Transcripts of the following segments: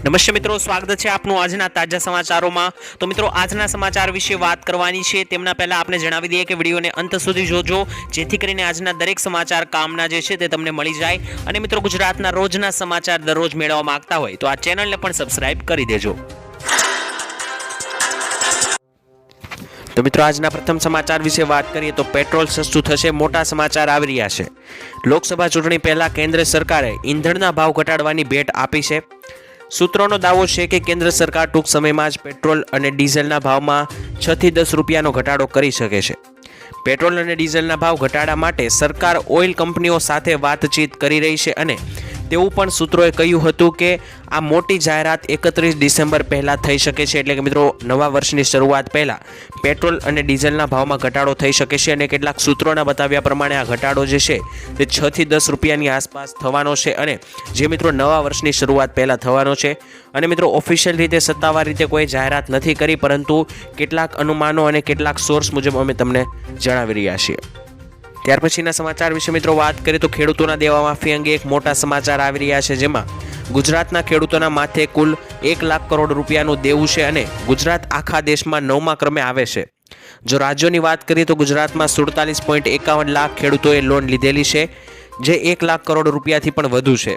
નમસ્તે મિત્રો, સ્વાગત છે આપનું આજના તાજા સમાચારોમાં। તો મિત્રો, આજના સમાચાર વિશે વાત કરવાની છે તેમના પહેલા આપણે જણાવી દઈએ કે વિડીયોને અંત સુધી જોજો, જેથી કરીને આજના દરેક સમાચાર કામના જે છે તે તમને મળી જાય। અને મિત્રો, ગુજરાતના રોજના સમાચાર દરરોજ મેળવવા માંગતા હોય તો આ ચેનલને પણ સબસ્ક્રાઇબ કરી દેજો। તો મિત્રો, આજના પ્રથમ સમાચાર વિશે વાત કરીએ તો પેટ્રોલ સસ્તું થશે, મોટા સમાચાર આવી રહ્યા છે। લોકસભા ચૂંટણી પહેલા કેન્દ્ર સરકારે ઈંધણના ભાવ ઘટાડવાની ભેટ આપી છે। સૂત્રોનો દાવો છે કે કેન્દ્ર સરકાર ટૂંક સમયમાં જ પેટ્રોલ અને ડીઝલના ભાવમાં 6 થી 10 રૂપિયાનો ઘટાડો કરી શકે છે। પેટ્રોલ અને ડીઝલના ભાવ ઘટાડા માટે સરકાર ઓઇલ કંપનીઓ સાથે વાતચીત કરી રહી છે અને તેવું પણ સૂત્રોએ કહ્યું હતું કે આ મોટી જાહેરાત 31 ડિસેમ્બર પહેલાં થઈ શકે છે। એટલે કે મિત્રો, નવા વર્ષની શરૂઆત પહેલાં પેટ્રોલ અને ડીઝલના ભાવમાં ઘટાડો થઈ શકે છે અને કેટલાક સૂત્રોના બતાવ્યા પ્રમાણે આ ઘટાડો જે છે તે 6 થી 10 રૂપિયાની આસપાસ થવાનો છે અને જે મિત્રો નવા વર્ષની શરૂઆત પહેલાં થવાનો છે। અને મિત્રો, ઓફિશિયલ રીતે સત્તાવાર રીતે કોઈ જાહેરાત નથી કરી, પરંતુ કેટલાક અનુમાનો અને કેટલાક સોર્સ મુજબ અમે તમને જણાવી રહ્યા છીએ। ત્યાર પછીના સમાચાર વિશે મિત્રો વાત કરીએ તો ખેડૂતોના દેવા માફી અંગે એક મોટા સમાચાર આવી રહ્યા છે, જેમાં ગુજરાતના ખેડૂતોના માથે કુલ 1 લાખ કરોડ રૂપિયાનું દેવું છે અને ગુજરાત આખા દેશમાં 9મા ક્રમે આવે છે। જો રાજ્યોની વાત કરીએ તો ગુજરાતમાં 47.51 લાખ ખેડૂતોએ લોન લીધેલી છે, જે 1 લાખ કરોડ રૂપિયાથી પણ વધુ છે।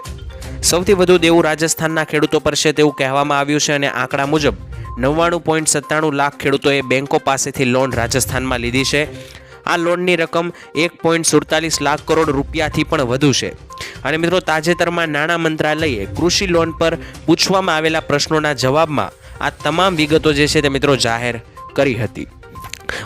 સૌથી વધુ દેવું રાજસ્થાનના ખેડૂતો પર છે તેવું કહેવામાં આવ્યું છે અને આંકડા મુજબ 99.97 લાખ ખેડૂતોએ બેંકો પાસેથી લોન રાજસ્થાનમાં લીધી છે। આ લોનની રકમ 1.47 લાખ કરોડ રૂપિયાથી પણ વધુ છે। અને મિત્રો, તાજેતરમાં નાણાં મંત્રાલયે કૃષિ લોન પર પૂછવામાં આવેલા પ્રશ્નોના જવાબમાં આ તમામ વિગતો જે છે તે મિત્રો જાહેર કરી હતી।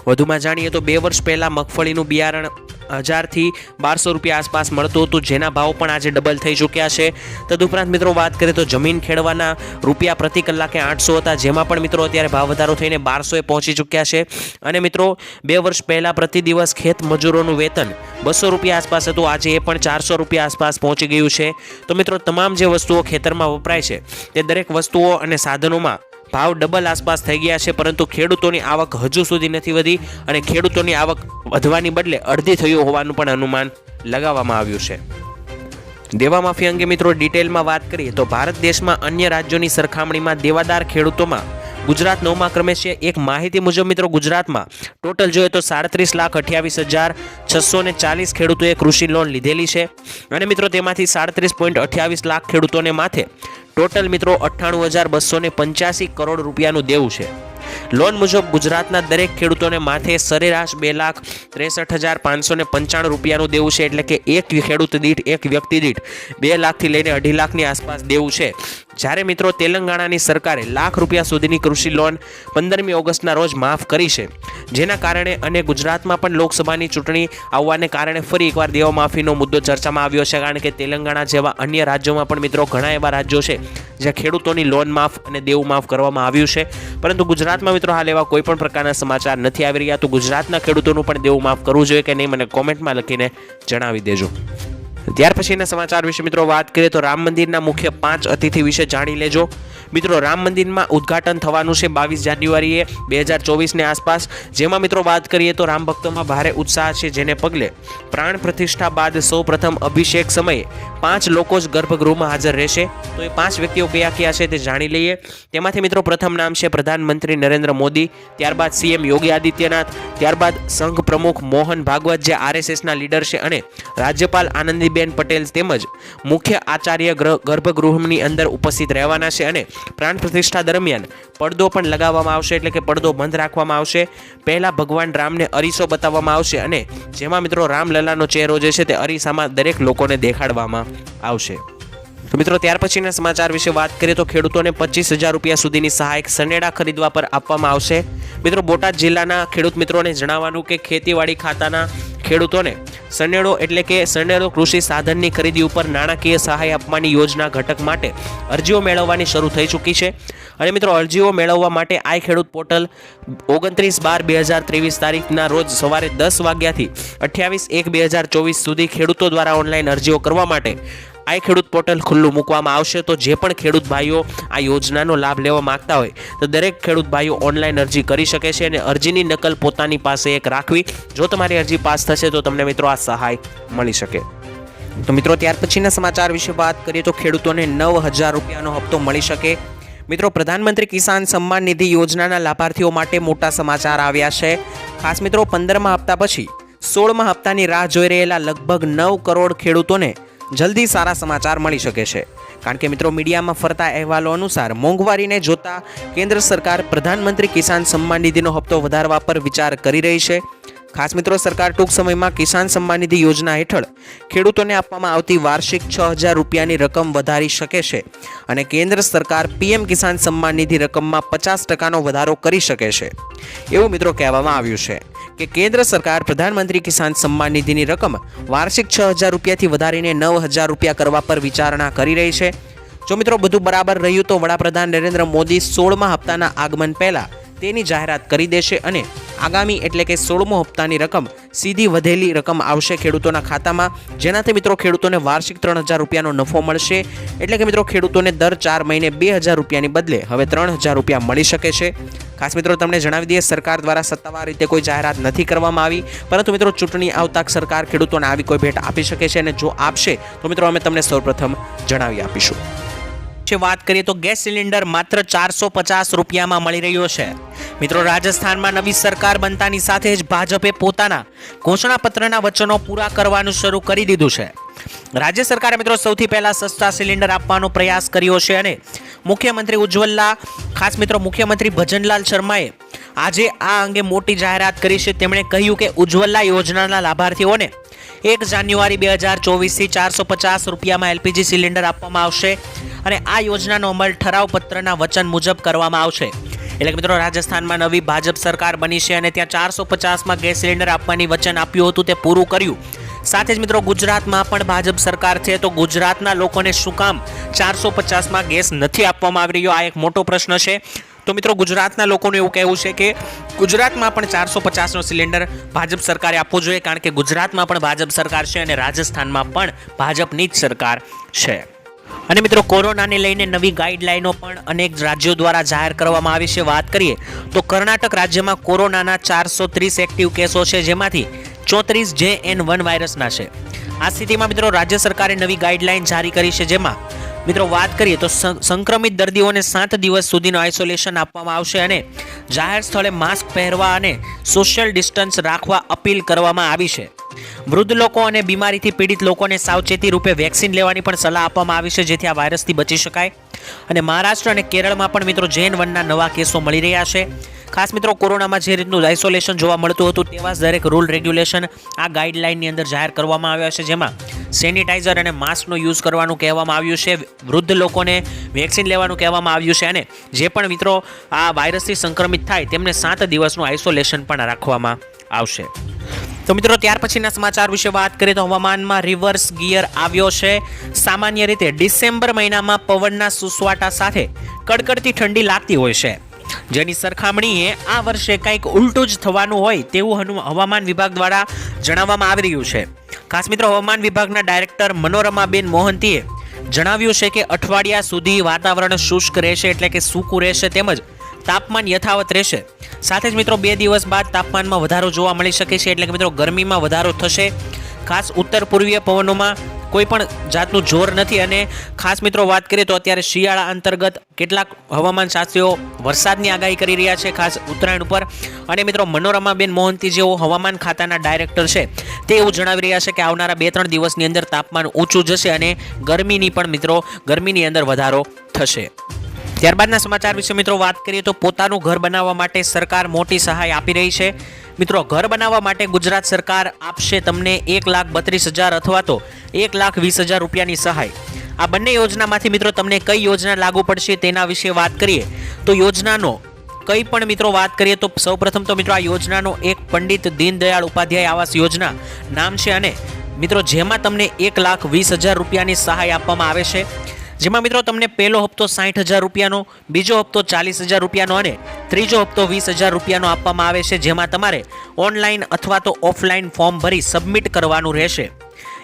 વધુમાં જાણીએ તો 2 વર્ષ પહેલાં મગફળીનું બિયારણ 1000 થી 1200 રૂપિયા આસપાસ મળતું હતું, જેના ભાવ પણ આજે ડબલ થઈ ચૂક્યા છે। તદુપરાંત મિત્રો વાત કરીએ તો જમીન ખેડવાના રૂપિયા પ્રતિ કલાકે 800 હતા, જેમાં પણ મિત્રો અત્યારે ભાવ વધારો થઈને 1200 પહોંચી ચૂક્યા છે। અને મિત્રો, 2 વર્ષ પહેલાં પ્રતિ દિવસ ખેત મજૂરોનું વેતન 200 રૂપિયા આસપાસ હતું, આજે એ પણ 400 રૂપિયા આસપાસ પહોંચી ગયું છે। તો મિત્રો, તમામ જે વસ્તુઓ ખેતરમાં વપરાય છે તે દરેક વસ્તુઓ અને સાધનોમાં ભાવ ડબલ આસપાસ થઈ ગયા છે, પરંતુ ખેડૂતોની આવક હજુ સુધી નથી વધી અને ખેડૂતોની આવક વધવાની બદલે અડધી થયું હોવાનું પણ અનુમાન લગાવવામાં આવ્યું છે। દેવા માફી અંગે મિત્રો ડિટેલમાં વાત કરીએ તો ભારત દેશમાં અન્ય રાજ્યોની સરખામણીમાં દેવાદાર ખેડૂતોમાં ગુજરાત 9મા ક્રમે છે। એક માહિતી મુજબ મિત્રો ગુજરાતમાં ટોટલ જોઈએ તો 37,28,640 ખેડૂતોએ કૃષિ લોન લીધેલી છે અને મિત્રો તેમાંથી 37.28 લાખ ખેડૂતોને માથે ટોટલ મિત્રો 98,285 કરોડ રૂપિયાનું દેવું છે। લોન મુજબ ગુજરાતના દરેક ખેડૂતોને માથે સરેરાશ 2,63,595 રૂપિયાનું દેવું છે, એટલે કે એક ખેડૂત દીઠ, એક વ્યક્તિ દીઠ 2 લાખથી લઈને 2.5 લાખની આસપાસ દેવું છે। જ્યારે મિત્રો તેલંગાણાની સરકારે લાખ રૂપિયા સુધીની કૃષિ લોન 15મી ઓગસ્ટના રોજ માફ કરી છે, જેના કારણે અને ગુજરાતમાં પણ લોકસભાની ચૂંટણી આવવાને કારણે ફરી એકવાર દેવા માફીનો મુદ્દો ચર્ચામાં આવ્યો છે, કારણ કે તેલંગાણા જેવા અન્ય રાજ્યોમાં પણ મિત્રો ઘણા એવા રાજ્યો છે જ્યાં ખેડૂતોની લોન માફ અને દેવું માફ કરવામાં આવ્યું છે, પરંતુ ગુજરાતમાં મિત્રો હાલ એવા કોઈ પણ પ્રકારના સમાચાર નથી આવી રહ્યા। તો ગુજરાતના ખેડૂતોનું પણ દેવું માફ કરવું જોઈએ કે નહીં, મને કોમેન્ટમાં લખીને જણાવી દેજો। ત્યાર પછીના સમાચાર વિશે મિત્રો વાત કરીએ તો રામ મંદિરના મુખ્ય 5 અતિથિ વિશે જાણી લેજો। મિત્રો, રામ મંદિરમાં ઉદ્ઘાટન થવાનું છે 22 જાન્યુઆરીએ 2024ની આસપાસ, જેમાં મિત્રો વાત કરીએ તો રામ ભક્તોમાં ભારે ઉત્સાહ છે, જેને પગલે પ્રાણ પ્રતિષ્ઠા બાદ સૌ પ્રથમ અભિષેક સમયે 5 લોકો જ ગર્ભગૃહમાં હાજર રહેશે। તો એ 5 વ્યક્તિઓ કયા છે તે જાણી લઈએ। તેમાંથી મિત્રો પ્રથમ નામ છે પ્રધાનમંત્રી નરેન્દ્ર મોદી, ત્યારબાદ સીએમ યોગી આદિત્યનાથ, ત્યારબાદ સંઘ પ્રમુખ મોહન ભાગવત જે RSSના લીડર છે, અને રાજ્યપાલ આનંદીબેન પટેલ તેમજ મુખ્ય આચાર્ય ગર્ભગૃહની અંદર ઉપસ્થિત રહેવાના છે। અને પ્રાણ પ્રતિષ્ઠા દરમિયાન પડદો પણ લગાવવામાં આવશે, એટલે કે પડદો બંધ રાખવામાં આવશે। પહેલા ભગવાન રામને અરીસો બતાવવામાં આવશે અને જેમાં મિત્રો રામલલાનો ચહેરો જે છે તે અરીસામાં દરેક લોકોને દેખાડવામાં આવશે। તો મિત્રો, ત્યાર પછીના સમાચાર વિશે વાત કરીએ તો ખેડૂતોને 25,000 રૂપિયા સુધીની સહાય સનેડા ખરીદવા પર આપવામાં આવશે। મિત્રો, બોટાદ જિલ્લાના ખેડૂત મિત્રોને જણાવવાનું કે ખેતીવાડી ખાતાના ખેડૂતોને સનેડો એટલે કે સનેડો કૃષિ સાધનની ખરીદી ઉપર નાણાકીય સહાય આપવાની યોજના ઘટક માટે અરજીઓ મેળવવાની શરૂ થઈ ચૂકી છે। અને મિત્રો, અરજીઓ મેળવવા માટે આઈ ખેડૂત પોર્ટલ 29/12/2023 તારીખના રોજ સવારે 10 વાગ્યાથી 28/1/2024 સુધી ખેડૂતો દ્વારા ઓનલાઈન અરજીઓ કરવા માટે આઈ ખેડૂત પોર્ટલ ખુલ્લું મૂકવામાં આવશે। તો જે પણ ખેડૂત ભાઈઓ આ યોજનાનો લાભ લેવા માંગતા હોય તો દરેક ખેડૂત ભાઈઓ ઓનલાઈન અરજી કરી શકે છે અને અરજીની નકલ પોતાની પાસે એક રાખવી। જો તમારી અરજી પાસ થશે તો તમને મિત્રો આ સહાય મળી શકે। તો મિત્રો ત્યાર પછીના સમાચાર વિશે વાત કરીએ તો ખેડૂતોને 9,000 રૂપિયાનો હપ્તો મળી શકે. મિત્રો પ્રધાનમંત્રી કિસાન સન્માન નિધિ યોજનાના લાભાર્થીઓ માટે મોટા સમાચાર આવ્યા છે. ખાસ મિત્રો 15મા હપ્તા પછી 16મા હપ્તાની રાહ જોઈ રહેલા લગભગ 9 કરોડ ખેડૂતોને જલ્દી સારા સમાચાર મળી શકે છે. કારણ કે મિત્રો મીડિયામાં ફરતા અહેવાલો અનુસાર મોંઘવારીને જોતા કેન્દ્ર સરકાર પ્રધાનમંત્રી કિસાન સન્માન નિધિનો હપ્તો વધારવા પર વિચાર કરી રહી છે. ખાસ મિત્રો સરકાર ટૂંક સમયમાં કિસાન સન્માન નિધિ યોજના હેઠળ ખેડૂતોને આપવામાં આવતી વાર્ષિક 6,000 રૂપિયાની રકમ વધારી શકે છે અને કેન્દ્ર સરકાર પીએમ કિસાન સન્માન નિધિ રકમમાં 50%નો વધારો કરી શકે છે. એવું મિત્રો કહેવામાં આવ્યું છે કે કેન્દ્ર સરકાર પ્રધાનમંત્રી કિસાન સન્માન નિધિની રકમ વાર્ષિક 6,000 રૂપિયાથી વધારીને 9,000 રૂપિયા કરવા પર વિચારણા કરી રહી છે. જો મિત્રો બધું બરાબર રહ્યું તો વડાપ્રધાન નરેન્દ્ર મોદી 16મા હપ્તાના આગમન પહેલા તેની જાહેરાત કરી દેશે અને આગામી એટલે કે 16મો હપ્તાની રકમ સીધી વધેલી રકમ આવશે ખેડૂતોના ખાતામાં, જેનાથી મિત્રો ખેડૂતોને વાર્ષિક 3,000 રૂપિયાનો નફો મળશે. એટલે કે મિત્રો ખેડૂતોને દર 4 મહિને 2,000 રૂપિયાની બદલે હવે 3,000 રૂપિયા મળી શકે છે. ખાસ મિત્રો તમને જણાવી દઈએ, સરકાર દ્વારા સત્તાવાર રીતે કોઈ જાહેરાત નથી કરવામાં આવી, પરંતુ મિત્રો ચૂંટણી આવતા સરકાર ખેડૂતોને આવી કોઈ ભેટ આપી શકે છે અને જો આપશે તો મિત્રો અમે તમને સૌપ્રથમ જણાવી આપીશું. વાત કરીએ તો ગેસ સિલિન્ડર માત્ર 450 રૂપિયામાં મળી રહ્યો છે. મિત્રો રાજસ્થાનમાં નવી સરકાર બનતાની સાથે જ ભાજપે પોતાના ઘોષણાપત્રના વચનો પૂરા કરવાનું શરૂ કરી દીધું છે. રાજ્ય સરકારે મિત્રો સૌથી પહેલા સસ્તા સિલિન્ડર આપવાનો પ્રયાસ કર્યો છે અને મુખ્યમંત્રી ભજનલાલ શર્માએ આજે આ અંગે મોટી જાહેરાત કરી છે. તેમણે કહ્યું કે ઉજ્જવલા યોજનાના લાભાર્થીઓને 1 જાન્યુઆરી 2024થી 450 રૂપિયામાં એલપીજી સિલિન્ડર આપવામાં આવશે અને આ યોજનાનો અમલ ઠરાવ પત્રના વચન મુજબ કરવામાં આવશે. એટલે કે મિત્રો રાજસ્થાનમાં નવી ભાજપ સરકાર બની છે અને ત્યાં 450માં ગેસ સિલિન્ડર આપવાની વચન આપ્યું હતું તે પૂરું કર્યું. સાથે જ મિત્રો ગુજરાતમાં પણ ભાજપ સરકાર છે, તો ગુજરાતના લોકોને શું કામ 450માં ગેસ નથી આપવામાં આવી રહ્યો, આ એક મોટો પ્રશ્ન છે. તો મિત્રો ગુજરાતના લોકોનું એવું કહેવું છે કે ગુજરાતમાં પણ 450નો સિલિન્ડર ભાજપ સરકારે આપવો જોઈએ, કારણ કે ગુજરાતમાં પણ ભાજપ સરકાર છે અને રાજસ્થાનમાં પણ ભાજપની જ સરકાર છે. અને મિત્રો કોરોનાને લઈને નવી ગાઈડલાઈનો પણ અનેક રાજ્યો દ્વારા જાહેર કરવામાં આવી છે. વાત કરીએ તો કર્ણાટક રાજ્યમાં કોરોનાના 430 એક્ટિવ કેસો છે, જેમાંથી 34 JN1 વાયરસના છે. આ સ્થિતિમાં મિત્રો રાજ્ય સરકારે નવી ગાઈડલાઈન જારી કરી છે, જેમાં મિત્રો વાત કરીએ તો સંક્રમિત દર્દીઓને 7 દિવસ સુધીનું આઇસોલેશન આપવામાં આવશે અને જાહેર સ્થળે માસ્ક પહેરવા અને સોશિયલ ડિસ્ટન્સ રાખવા અપીલ કરવામાં આવી છે. વૃદ્ધ લોકો અને બીમારીથી પીડિત લોકોને સાવચેતી રૂપે વેક્સિન લેવાની પણ સલાહ આપવામાં આવી છે, જેથી આ વાયરસથી બચી શકાય. અને મહારાષ્ટ્ર અને કેરળમાં પણ મિત્રો JN1ના નવા કેસો મળી રહ્યા છે. ખાસ મિત્રો કોરોનામાં જે રીતનું આઇસોલેશન જોવા મળતું હતું તેવા જ દરેક રૂલ રેગ્યુલેશન આ ગાઈડલાઇનની અંદર જાહેર કરવામાં આવ્યા છે, જેમાં સેનિટાઈઝર અને માસ્કનો યુઝ કરવાનું કહેવામાં આવ્યું છે, વૃદ્ધ લોકોને વેક્સિન લેવાનું કહેવામાં આવ્યું છે અને જે પણ મિત્રો આ વાયરસથી સંક્રમિત થાય તેમને 7 દિવસનું આઇસોલેશન પણ રાખવામાં આવશે. તો મિત્રો ત્યાર પછીના સમાચાર વિશે વાત કરીએ તો હવામાનમાં રિવર્સ ગિયર આવ્યો છે. સામાન્ય રીતે ડિસેમ્બર મહિનામાં પવનના સુસવાટા સાથે કડકડતી ઠંડી લાગતી હોય છે, જેની સરખામણીએ આ વર્ષે કંઈક ઉલટું જ થવાનું હોય તેવું હવામાન વિભાગ દ્વારા જણાવવામાં આવી રહ્યું છે. ખાસ મિત્રો હવામાન વિભાગના ડાયરેક્ટર મનોરમાબેન મોહંતીએ જણાવ્યું છે કે અઠવાડિયા સુધી વાતાવરણ શુષ્ક રહેશે, એટલે કે સૂકું રહેશે, તેમજ તાપમાન યથાવત રહેશે. સાથે જ મિત્રો 2 દિવસ બાદ તાપમાનમાં વધારો જોવા મળી શકે છે, એટલે કે મિત્રો ગરમીમાં વધારો થશે. ખાસ ઉત્તર પૂર્વીય પવનોમાં કોઈ પણ જાતનું જોર નથી અને ખાસ મિત્રો વાત કરીએ તો અત્યારે શિયાળા અંતર્ગત કેટલાક હવામાન શાસ્ત્રીઓ વરસાદની આગાહી કરી રહ્યા છે, ખાસ ઉત્તરાયણ ઉપર. અને મિત્રો મનોરમાબેન મોહંતી જેઓ હવામાન ખાતાના ડાયરેક્ટર છે તે એવું જણાવી રહ્યા છે કે આવનારા 2-3 દિવસની અંદર તાપમાન ઊંચું જશે અને ગરમીની અંદર વધારો થશે. ત્યારબાદના સમાચાર વિશે મિત્રો વાત કરીએ તો પોતાનું ઘર બનાવવા માટે સરકાર મોટી સહાય આપી રહી છે. મિત્રો ઘર બનાવવા માટે ગુજરાત સરકાર આપશે તમને 1,32,000 અથવા તો 1,20,000 રૂપિયાની સહાય. આ બંને યોજનામાંથી મિત્રો તમને કઈ યોજના લાગુ પડશે તેના વિશે વાત કરીએ તો યોજનાનો કઈ પણ મિત્રો વાત કરીએ તો સૌપ્રથમ તો મિત્રો આ યોજનાનો એક પંડિત દીનદયાળ ઉપાધ્યાય આવાસ યોજના નામ છે અને મિત્રો જેમાં તમને 1,20,000 રૂપિયાની સહાય આપવામાં આવે છે. જેમાં મિત્રો તમને પહેલો હપ્તો 60,000 રૂપિયાનો, બીજો હપ્તો 40,000 રૂપિયાનો અને ત્રીજો હપ્તો 20,000 રૂપિયાનો આપવામાં આવે છે, જેમાં તમારે ઓનલાઈન અથવા તો ઓફલાઈન ફોર્મ ભરી સબમિટ કરવાનું રહેશે.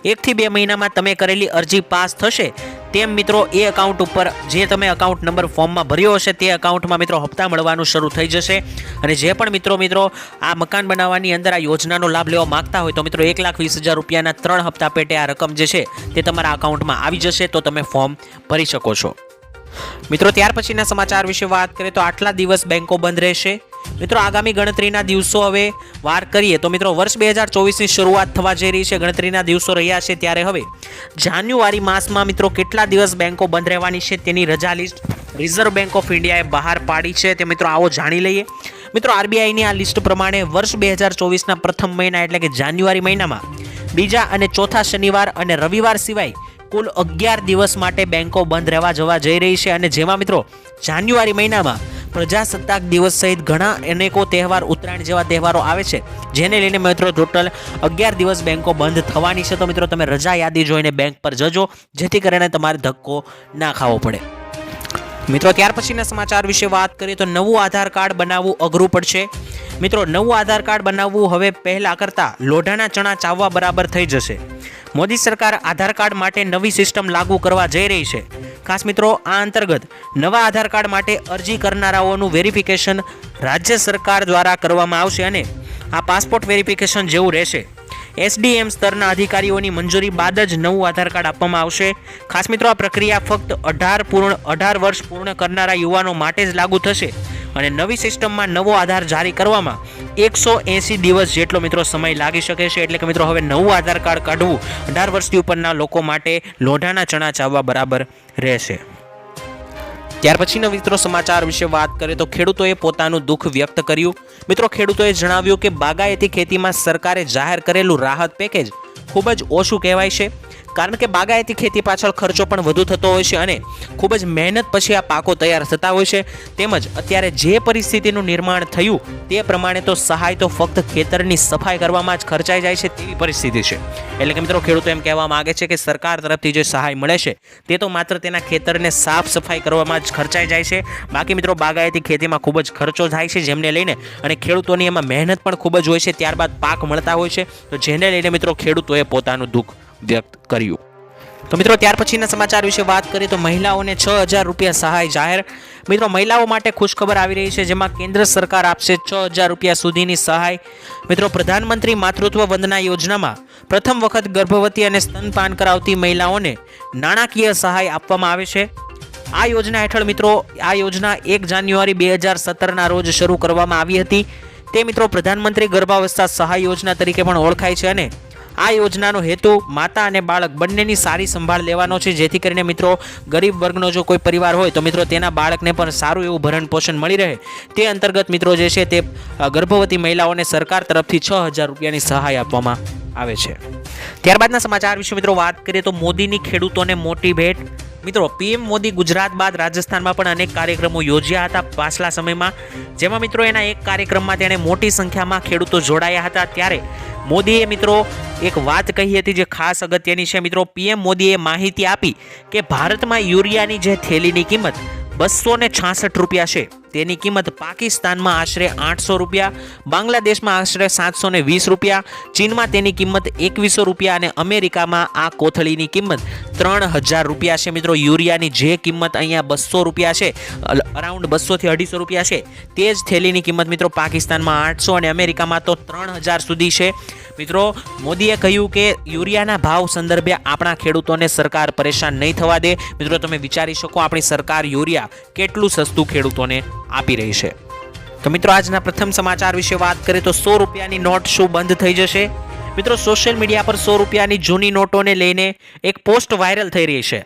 1 થી 2 મહિનામાં તમે કરેલી અરજી પાસ થશે તેમ મિત્રો એ એકાઉન્ટ ઉપર જે તમે એકાઉન્ટ નંબર ફોર્મમાં ભર્યો હશે તે એકાઉન્ટમાં મિત્રો હપ્તા મળવાનું શરૂ થઈ જશે. અને જે પણ મિત્રો આ મકાન બનાવવાની અંદર આ યોજનાનો લાભ લેવા માંગતા હોય તો મિત્રો 1,20,000 રૂપિયાના 3 હપ્તા પેટે આ રકમ જે છે તે તમારા એકાઉન્ટમાં આવી જશે, તો તમે ફોર્મ ભરી શકો છો. મિત્રો ત્યાર પછીના સમાચાર વિશે વાત કરીએ તો આટલા દિવસ બેંકો બંધ રહેશે. મિત્રો આગામી ગણતરીના દિવસો હવે વાર કરીએ તો મિત્રો વર્ષ 2024ની શરૂઆત થવા જઈ રહી છે. ગણતરીના દિવસો રહ્યા છે ત્યારે હવે જાન્યુઆરી માસમાં મિત્રો કેટલા દિવસ બેંકો બંધ રહેવાની છે તેની રજા લિસ્ટ રિઝર્વ બેંક ઓફ ઇન્ડિયાએ બહાર પાડી છે. તે મિત્રો આવો જાણી લઈએ. મિત્રો આરબીઆઈની આ લિસ્ટ પ્રમાણે વર્ષ 2024ના પ્રથમ મહિના એટલે કે જાન્યુઆરી મહિનામાં બીજા અને ચોથા શનિવાર અને રવિવાર સિવાય કુલ 11 દિવસ માટે બેંકો બંધ રહેવા જવા જઈ રહી છે. અને જેમાં મિત્રો જાન્યુઆરી મહિનામાં પ્રજાસત્તાક દિવસ સહિત ઘણા અનેકો તહેવાર, ઉત્તરાયણ જેવા તહેવારો આવે છે, જેને લઈને મિત્રો ટોટલ 11 દિવસ બેંકો બંધ થવાની છે. તો મિત્રો તમે રજા યાદી જોઈને બેંક પર જજો, જેથી કરીને તમારે ધક્કો ના ખાવો પડે. મિત્રો ત્યાર પછીના સમાચાર વિશે વાત કરીએ તો નવું આધાર કાર્ડ બનાવવું અઘરું પડશે. મિત્રો નવું આધાર કાર્ડ બનાવવું હવે પહેલા કરતાં લોઢાના ચણા ચાવવા બરાબર થઈ જશે. મોદી સરકાર આધાર કાર્ડ માટે નવી સિસ્ટમ લાગુ કરવા જઈ રહી છે. ખાસ મિત્રો આ અંતર્ગત નવા આધાર કાર્ડ માટે અરજી કરનારાઓનું વેરિફિકેશન રાજ્ય સરકાર દ્વારા કરવામાં આવશે અને આ પાસપોર્ટ વેરિફિકેશન જેવું રહેશે. એસડીએમ સ્તરના અધિકારીઓની મંજૂરી બાદ જ નવું આધાર કાર્ડ આપવામાં આવશે. ખાસ મિત્રો આ પ્રક્રિયા ફક્ત 18 વર્ષ પૂર્ણ કરનારા યુવાનો માટે જ લાગુ થશે અને નવી સિસ્ટમમાં નવો આધાર જારી કરવામાં 180 દિવસ જેટલો મિત્રો સમય લાગી શકે છે. એટલે કે મિત્રો હવે નવું આધાર કાર્ડ કાઢવું 18 વર્ષથી ઉપરના લોકો માટે લોઢાના ચણા ચાવવા બરાબર રહેશે. ત્યાર પછીના મિત્રો સમાચાર વિશે વાત કરીએ તો ખેડૂતોએ પોતાનું દુઃખ વ્યક્ત કર્યું. મિત્રો ખેડૂતોએ જણાવ્યું કે બાગાયતી ખેતીમાં સરકારે જાહેર કરેલું રાહત પેકેજ ખૂબ જ ઓછું કહેવાય છે, કારણ કે બાગાયતી ખેતી પાછળ ખર્ચો પણ વધુ થતો હોય છે અને ખૂબ જ મહેનત પછી આ પાકો તૈયાર થતા હોય છે. તેમજ અત્યારે જે પરિસ્થિતિનું નિર્માણ થયું તે પ્રમાણે તો સહાય તો ફક્ત ખેતરની સફાઈ કરવામાં જ ખર્ચાઈ જાય છે તેવી પરિસ્થિતિ છે. એટલે કે મિત્રો ખેડૂતો એમ કહેવા માંગે છે કે સરકાર તરફથી જે સહાય મળે છે તે તો માત્ર તેના ખેતરને સાફ સફાઈ કરવામાં જ ખર્ચાઈ જાય છે. બાકી મિત્રો બાગાયતી ખેતીમાં ખૂબ જ ખર્ચો થાય છે, જેમને લઈને અને ખેડૂતોની એમાં મહેનત પણ ખૂબ જ હોય છે, ત્યારબાદ પાક મળતા હોય છે, તો જેને લઈને મિત્રો ખેડૂતોએ પોતાનું દુઃખ વ્યક્ત કર્યું. તો મિત્રો ત્યાર પછીના સમાચાર વિશે વાત કરીએ તો મહિલાઓને 6,000 રૂપિયા સહાય જાહેર. મિત્રો મહિલાઓ માટે ખુશખબર આવી રહી છે, જેમાં કેન્દ્ર સરકાર આપશે 6,000 રૂપિયા સુધીની સહાય. મિત્રો પ્રધાનમંત્રી માતૃત્વ વંદના યોજનામાં પ્રથમ વખત ગર્ભવતી અને સ્તનપાન કરાવતી મહિલાઓને નાણાકીય સહાય આપવામાં આવે છે. આ યોજના હેઠળ મિત્રો આ યોજના 1 જાન્યુઆરી 2017ના રોજ શરૂ કરવામાં આવી હતી. તે મિત્રો પ્રધાનમંત્રી ગર્ભાવસ્થા સહાય યોજના તરીકે પણ ઓળખાય છે અને આ યોજનાનો હેતુ માતા અને બાળક બંનેની સારી સંભાળ લેવાનો છે, જેથી કરીને મિત્રો ગરીબ વર્ગનો જો કોઈ પરિવાર હોય તો મિત્રો તેના બાળકને પણ સારું એવું ભરણ પોષણ મળી રહે. તે અંતર્ગત મિત્રો જે છે તે ગર્ભવતી મહિલાઓને સરકાર તરફથી 6,000 રૂપિયાની સહાય આપવામાં આવે છે. ત્યારબાદના સમાચાર વિશે મિત્રો વાત કરીએ તો મોદીની ખેડૂતોને મોટી ભેટ. મિત્રો પીએમ મોદી ગુજરાત બાદ રાજસ્થાનમાં પણ અનેક કાર્યક્રમો યોજ્યા હતા પાછલા સમયમાં, જેમાં મિત્રો એના એક કાર્યક્રમમાં તેણે મોટી સંખ્યામાં ખેડૂતો જોડાયા હતા. ત્યારે મોદીએ મિત્રો એક વાત કહી હતી જે ખાસ અગત્યની છે. મિત્રો પીએમ મોદીએ માહિતી આપી કે ભારતમાં યુરિયાની જે થેલીની કિંમત 266 રૂપિયા છે, તેની કિંમત પાકિસ્તાનમાં આશરે 800 રૂપિયા, બાંગ્લાદેશમાં આશરે 720 રૂપિયા, ચીનમાં તેની કિંમત 2100 રૂપિયા અને અમેરિકામાં આ કોથળીની કિંમત 3,000 રૂપિયા છે. મિત્રો યુરિયાની જે કિંમત અહીંયા 200 રૂપિયા છે, અરાઉન્ડ 200 થી 250 રૂપિયા છે, તે જ થેલીની કિંમત મિત્રો પાકિસ્તાનમાં 800 અને અમેરિકામાં તો 3,000 સુધી છે. મિત્રો મોદીએ કહ્યું કે યુરિયાના ભાવ સંદર્ભે આપણા ખેડૂતોને સરકાર પરેશાન નહીં થવા દે. મિત્રો તમે વિચારી શકો આપણી સરકાર યુરિયા કેટલું સસ્તું ખેડૂતોને આપી રહી છે. તો મિત્રો આજના પ્રથમ સમાચાર વિશે વાત કરીએ તો 100 રૂપિયાની નોટ શું બંધ થઈ જશે? મિત્રો સોશિયલ મીડિયા પર 100 રૂપિયાની જૂની નોટોને લઈને એક પોસ્ટ વાયરલ થઈ રહી છે,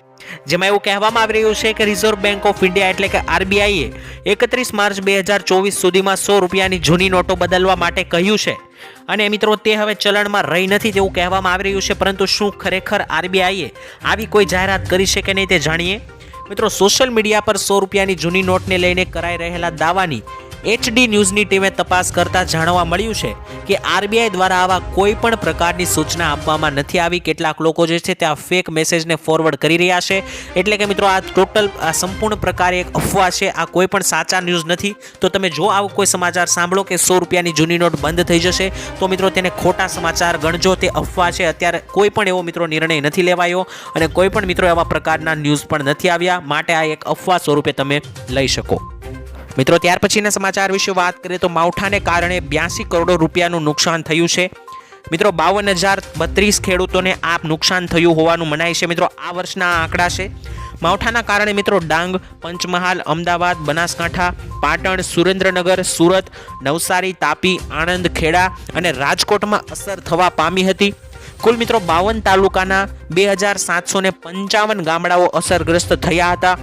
જેમાં એવું કહેવામાં આવી રહ્યું છે કે રિઝર્વ બેંક ઓફ ઇન્ડિયા એટલે કે આરબીઆઈએ 31 માર્ચ 2024 સુધીમાં 100 રૂપિયાની જૂની નોટો બદલવા માટે કહ્યું છે અને મિત્રો તે હવે ચલણમાં રહી નથી તેવું કહેવામાં આવી રહ્યું છે. પરંતુ શું ખરેખર આરબીઆઈએ આવી કોઈ જાહેરાત કરી છે કે નહીં તે જાણીએ. મિત્રો સોશિયલ મીડિયા પર 100 રૂપિયાની જૂની નોટને લઈને કરાઈ રહેલા દાવાની HD ન્યૂઝની ટીમે તપાસ કરતા જાણવા મળ્યું છે કે RBI દ્વારા આવા કોઈ પણ પ્રકારની સૂચના આપવામાં નથી આવી. કેટલાક લોકો જે છે તે આ ફેક મેસેજને ફોરવર્ડ કરી રહ્યા છે. એટલે કે મિત્રો આ ટોટલ આ સંપૂર્ણ પ્રકારે એક અફવા છે. આ કોઈ પણ સાચા ન્યૂઝ નથી. તો તમે જો આવો કોઈ સમાચાર સાંભળો કે 100 રૂપિયાની જૂની નોટ બંધ થઈ જશે તો મિત્રો તેને ખોટા સમાચાર ગણજો. તે અફવા છે. અત્યારે કોઈ પણ એવો મિત્રો નિર્ણય નથી લેવાયો અને કોઈ પણ મિત્રો એવા પ્રકારના ન્યૂઝ પણ નથી આવ્યા. માટે આ એક અફવા સ્વરૂપે તમે લઈ શકો. મિત્રો ત્યાર પછીના સમાચાર વિશે વાત કરીએ તો માવઠાને કારણે 82 કરોડ રૂપિયાનું નુકસાન થયું છે. મિત્રો 52,032 ખેડૂતોને આ નુકસાન થયું હોવાનું મનાય છે. મિત્રો આ વર્ષના આંકડા છે. માવઠાના કારણે મિત્રો ડાંગ, પંચમહાલ, અમદાવાદ, બનાસકાંઠા, પાટણ, સુરેન્દ્રનગર, સુરત, નવસારી, તાપી, આણંદ, ખેડા અને રાજકોટમાં અસર થવા પામી હતી. કુલ મિત્રો 52 તાલુકાના 2,755 ગામડાઓ અસરગ્રસ્ત થયા હતા.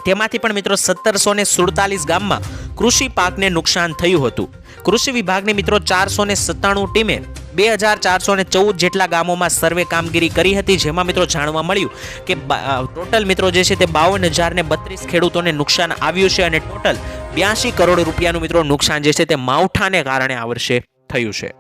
તેમાંથી પણ મિત્રો 1747 ગામમાં કૃષિ પાકને નુકસાન થયું હતું. કૃષિ વિભાગની મિત્રો 497 ટીમે 2,414 જેટલા ગામોમાં સર્વે કામગીરી કરી હતી. જેમાં મિત્રો જાણવા મળ્યું કે ટોટલ મિત્રો જે છે તે 52,032 ખેડૂતોને નુકસાન આવ્યું છે અને ટોટલ 82 કરોડ રૂપિયાનું મિત્રો નુકસાન જે છે તે માવઠાને કારણે આ વર્ષે થયું છે.